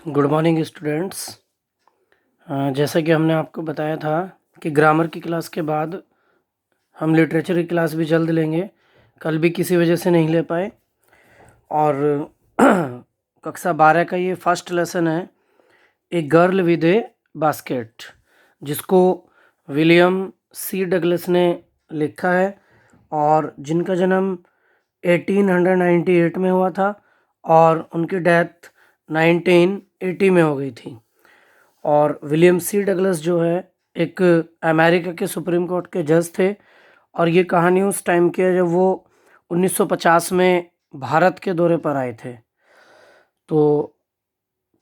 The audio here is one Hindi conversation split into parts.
Good morning students. जैसा कि हमने आपको बताया था कि ग्रामर की क्लास के बाद हम लिटरेचर की क्लास भी जल्द लेंगे। कल भी किसी वजह से नहीं ले पाए और कक्षा 12 का ये फर्स्ट लेसन है, a girl with A basket, जिसको विलियम सी डगलस ने लिखा है और जिनका जन्म 1898 में हुआ था और उनकी डेथ 1980 में हो गई थी। और विलियम सी डगलस जो है एक अमेरिका के सुप्रीम कोर्ट के जज थे और ये कहानी उस टाइम की है जब वो 1950 में भारत के दौरे पर आए थे। तो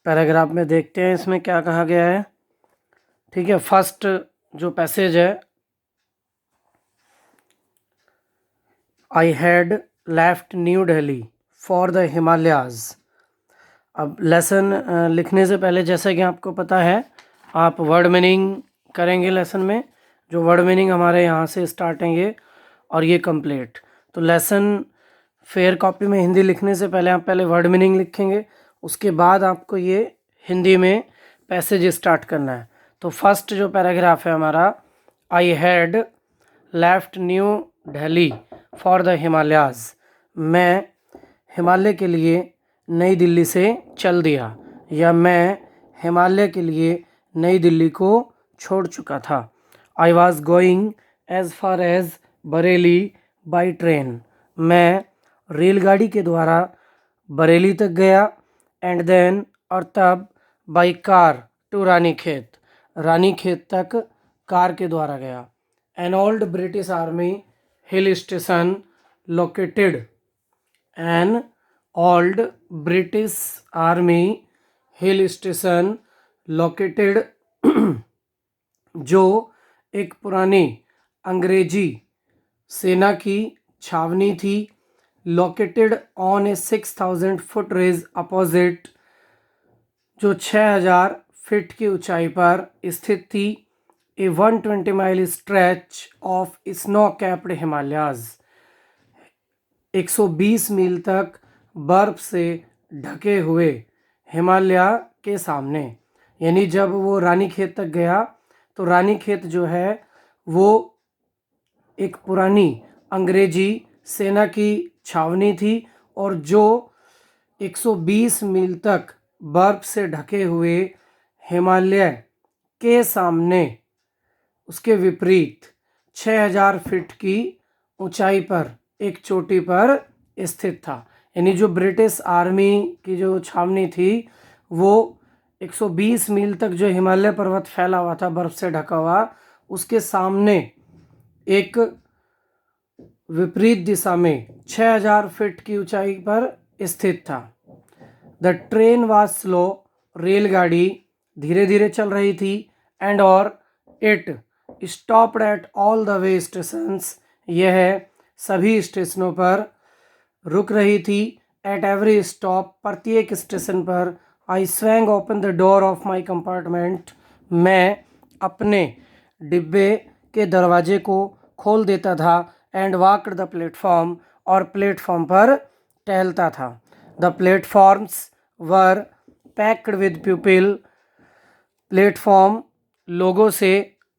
पैराग्राफ में देखते हैं इसमें क्या कहा गया है। ठीक है, फर्स्ट जो पैसेज है, I had left new Delhi for the Himalayas. अब लेसन लिखने से पहले जैसा कि आपको पता है आप वर्ड मीनिंग करेंगे लेसन में। जो वर्ड मीनिंग हमारे यहाँ से स्टार्ट हैं ये और ये कंप्लीट। तो लेसन फेयर कॉपी में हिंदी लिखने से पहले आप पहले वर्ड मीनिंग लिखेंगे, उसके बाद आपको ये हिंदी में पैसेज स्टार्ट करना है। तो फर्स्ट जो पैराग्राफ है हमारा, I had left new Delhi for the Himalayas. मैं हिमालय के लिए नई दिल्ली से चल दिया, या मैं हिमालय के लिए नई दिल्ली को छोड़ चुका था। I was going as far as Bareilly by train. मैं रेलगाड़ी के द्वारा बरेली तक गया। एंड देन, और तब, by car to Ranikhet. Ranikhet तक कार के द्वारा गया। An old British army hill station located. An old British army hill station located जो एक पुरानी अंग्रेजी सेना की छावनी थी। Located on a 6000 foot ridge opposite, जो 6000 फीट की ऊंचाई पर स्थित थी। A 120 mile stretch of snow capped Himalayas. 120 मील तक बर्फ से ढके हुए हिमालय के सामने। यानी जब वो रानीखेत तक गया तो रानीखेत जो है वो एक पुरानी अंग्रेजी सेना की छावनी थी और जो 120 मील तक बर्फ से ढके हुए हिमालय के सामने, उसके विपरीत 6000 फीट की ऊंचाई पर एक चोटी पर स्थित था। यानी जो ब्रिटिश आर्मी की जो छावनी थी वो 120 मील तक जो हिमालय पर्वत फैला हुआ था बर्फ से ढका हुआ, उसके सामने एक विपरीत दिशा में 6000 फीट की ऊंचाई पर स्थित था। The train was slow. रेलगाड़ी धीरे धीरे चल रही थी। एंड और it stopped at all the way stations. यह सभी स्टेशनों पर रुक रही थी। एट एवरी स्टॉप, प्रत्येक स्टेशन पर, I swung open the door of my compartment. मैं अपने डिब्बे के दरवाजे को खोल देता था। एंड वॉकड द प्लेटफॉर्म, और प्लेटफॉर्म पर टहलता था। The platforms were packed with people. Platform लोगों से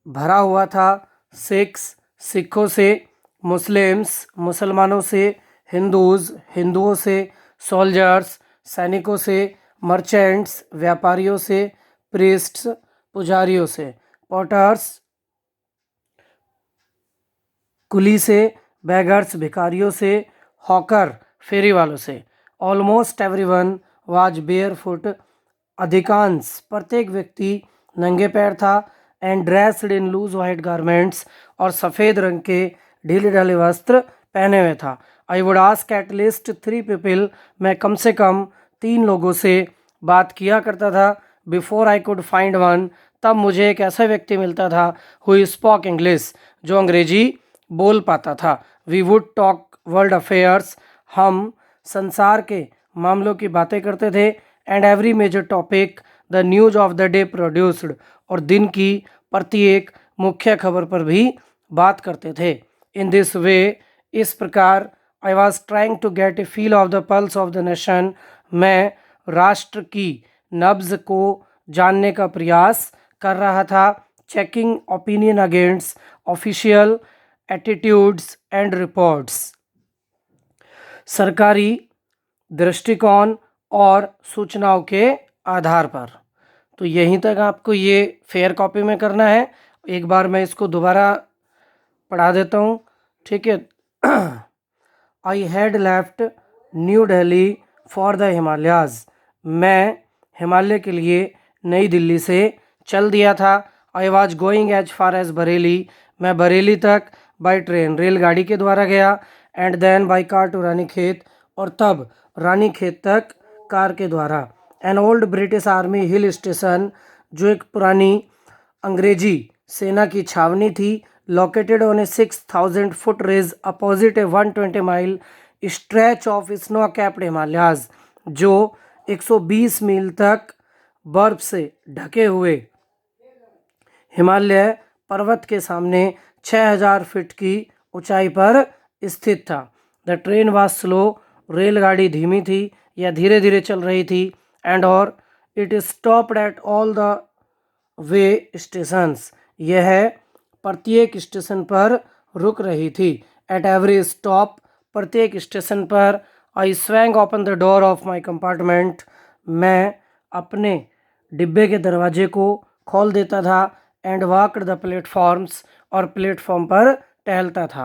भरा हुआ था। सिखों से, मुस्लिम्स मुसलमानों से, हिंदूज हिंदुओं से, सोल्जर्स सैनिकों से, मर्चेंट्स व्यापारियों से, प्रीस्ट्स पुजारियों से, पॉटर्स कुली से, बेगर्स भिखारियों से, हॉकर फेरी वालों से। Almost everyone was barefoot. अधिकांश, प्रत्येक व्यक्ति नंगे पैर था। And dressed in loose white garments, और सफ़ेद रंग के ढीले ढाले वस्त्र पहने हुए था। I would ask at least 3 people. मैं कम से कम 3 लोगों से बात किया करता था। Before I could find one, तब मुझे एक ऐसा व्यक्ति मिलता था हु स्पोक इंग्लिश, जो अंग्रेजी बोल पाता था। We would talk world affairs. हम संसार के मामलों की बातें करते थे। And every major topic the news of the day produced, और दिन की प्रत्येक मुख्य खबर पर भी बात करते थे। इन दिस वे, इस प्रकार, I was trying to get a feel of the pulse of the nation. मैं राष्ट्र की नब्ज को जानने का प्रयास कर रहा था, checking opinion against official attitudes and reports. सरकारी दृष्टिकोण और सूचनाओं के आधार पर। तो यहीं तक आपको ये फेयर कॉपी में करना है। एक बार मैं इसको दोबारा पढ़ा देता हूँ, ठीक है। I had left new Delhi for the Himalayas. मैं हिमालय के लिए नई दिल्ली से चल दिया था। I was going as far as Bareilly. मैं बरेली तक बाई ट्रेन, रेलगाड़ी के द्वारा गया। And then by car to Ranikhet, और तब रानीखेत तक कार के द्वारा। An old British army hill station, जो एक पुरानी अंग्रेजी सेना की छावनी थी, located on a 6000 foot ridge opposite a 120 mile stretch of snow capped Himalayas, जो 120 मील तक बर्फ से ढके हुए हिमालय पर्वत के सामने 6000 फीट की ऊंचाई पर स्थित था। द ट्रेन वाज स्लो, रेलगाड़ी धीमी थी या धीरे धीरे चल रही थी। एंड और it stopped at all the way stations, यह प्रत्येक स्टेशन पर रुक रही थी। एट एवरी स्टॉप, प्रत्येक स्टेशन पर। I swung open the door of my compartment, मैं अपने डिब्बे के दरवाजे को खोल देता था। एंड वॉकड द प्लेटफॉर्म्स, और प्लेटफॉर्म पर टहलता था।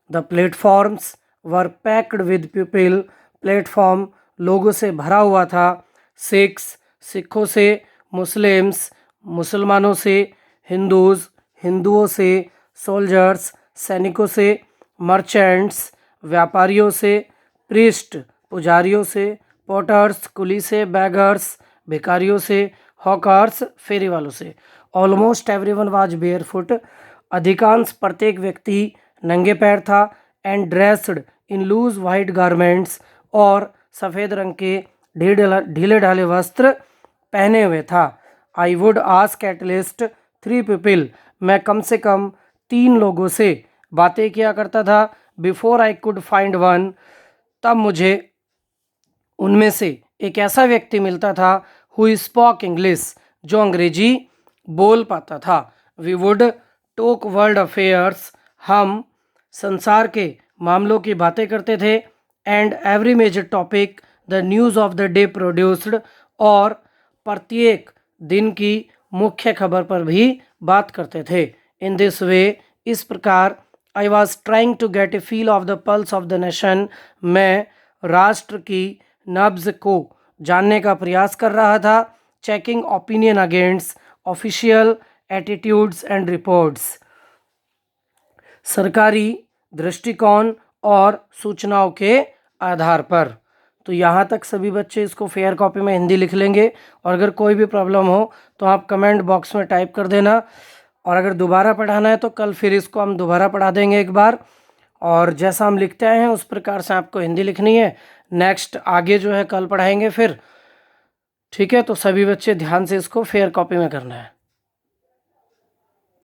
The platforms were packed with people, platform लोगों से भरा हुआ था। सिख्स, सिखों से। मुस्लिम्स, मुसलमानों से। हिंदूज, हिंदुओं से। सोल्जर्स, सैनिकों से। मर्चेंट्स, व्यापारियों से। प्रीस्ट, पुजारियों से। पोटर्स, कुली से। बैगर्स, भिखारियों से। हॉकर्स, फेरी वालों से। ऑलमोस्ट एवरीवन वाज बेयरफुट, अधिकांश प्रत्येक व्यक्ति नंगे पैर था। And dressed in loose white garments, और सफ़ेद रंग के ढीले ढाले वस्त्र पहने हुए था। I would ask at least 3 people, मैं कम से कम 3 लोगों से बातें किया करता था। Before I could find one, तब मुझे उनमें से एक ऐसा व्यक्ति मिलता था हु स्पोक इंग्लिश, जो अंग्रेजी बोल पाता था। We would talk world affairs, हम संसार के मामलों की बातें करते थे। And every major topic the news of the day produced, और प्रत्येक दिन की मुख्य खबर पर भी बात करते थे। इन दिस वे, इस प्रकार। I was trying to get a feel of the pulse of the nation, मैं राष्ट्र की नब्ज को जानने का प्रयास कर रहा था। Checking opinion against official attitudes and reports, सरकारी दृष्टिकोण और सूचनाओं के आधार पर। तो यहाँ तक सभी बच्चे इसको फेयर कॉपी में हिंदी लिख लेंगे। और अगर कोई भी प्रॉब्लम हो तो आप कमेंट बॉक्स में टाइप कर देना। और अगर दोबारा पढ़ाना है तो कल फिर इसको हम दोबारा पढ़ा देंगे एक बार। और जैसा हम लिखते आए हैं उस प्रकार से आपको हिंदी लिखनी है। नेक्स्ट आगे जो है कल पढ़ाएंगे फिर, ठीक है। तो सभी बच्चे ध्यान से इसको फेयर कॉपी में करना है।